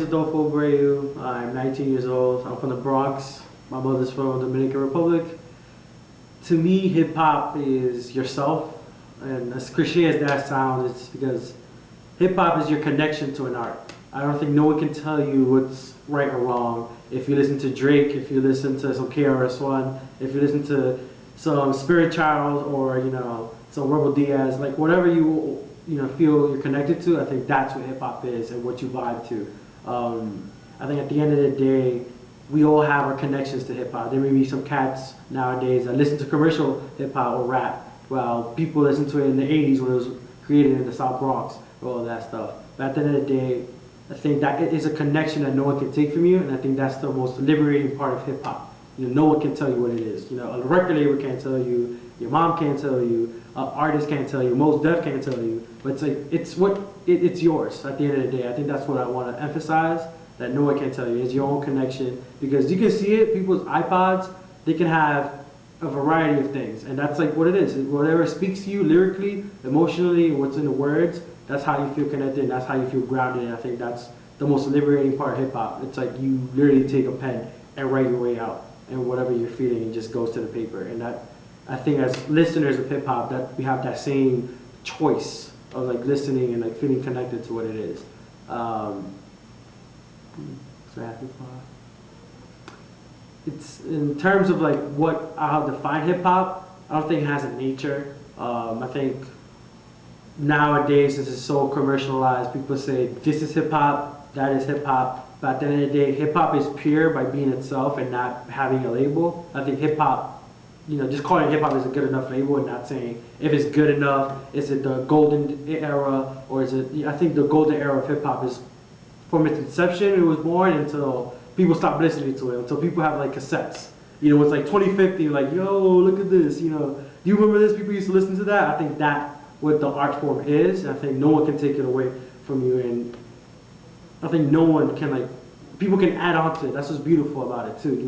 Adolfo Abreu. I'm 19 years old. I'm from the Bronx. My mother's from the Dominican Republic. To me, hip hop is yourself, and as cliche as that sounds, it's because hip hop is your connection to an art. I don't think no one can tell you what's right or wrong. If you listen to Drake, if you listen to some KRS-One, if you listen to some Spirit Child or some Rebel Diaz, like whatever you feel you're connected to, I think that's what hip hop is and what you vibe to. I think at the end of the day, we all have our connections to hip hop. There may be some cats nowadays that listen to commercial hip hop or rap, while people listen to it in the 80s when it was created in the South Bronx or all that stuff. But at the end of the day, I think that it is a connection that no one can take from you, and I think that's the most liberating part of hip hop. No one can tell you what it is. A record label can't tell you, your mom can't tell you, artist can't tell you, Most Def can't tell you. But it's like it's yours at the end of the day. I think that's what I want to emphasize. That no one can tell you. It's your own connection, because you can see it. People's iPods, they can have a variety of things, and that's like what it is. Whatever speaks to you lyrically, emotionally, what's in the words, that's how you feel connected, and that's how you feel grounded. And I think that's the most liberating part of hip hop. It's like you literally take a pen and write your way out, and whatever you're feeling, it just goes to the paper. And that, I think, as listeners of hip hop, that we have that same choice of like listening and like feeling connected to what it is. It's in terms of like how to define hip hop. I don't think it has a nature. I think nowadays, since it's so commercialized, people say this is hip hop, that is hip hop. But at the end of the day, hip hop is pure by being itself and not having a label. I think hip hop, just calling it hip hop is a good enough label, and not saying if it's good enough. Is it the golden era, or is it? I think the golden era of hip hop is from its inception. It was born until people stopped listening to it, until people have like cassettes. It's like 2050, like, yo, look at this. Do you remember this? People used to listen to that. I think that what the art form is. I think no one can take it away from you, and I think no one can people can add on to it. That's what's beautiful about it too.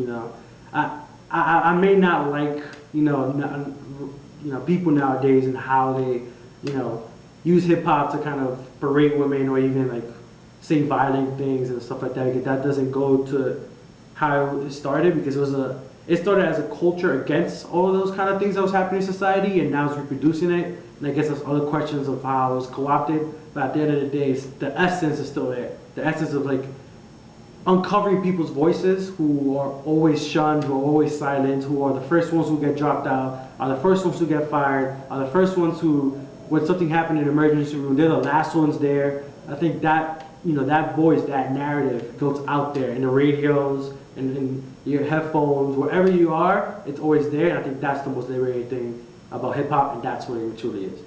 I may not like people nowadays and how they use hip hop to kind of berate women or even like say violent things and stuff like that, because that doesn't go to how it started, because it started as a culture against all of those kind of things that was happening in society, and now it's reproducing it. And I guess there's other questions of how it was co-opted, but at the end of the day, the essence is still there. The essence of like uncovering people's voices who are always shunned, who are always silent, who are the first ones who get dropped out, are the first ones who get fired, are the first ones who, when something happened in an emergency room, they're the last ones there. I think that that voice, that narrative goes out there in the radios, in your headphones, wherever you are, it's always there. And I think that's the most liberating thing about hip hop, and that's what it truly is.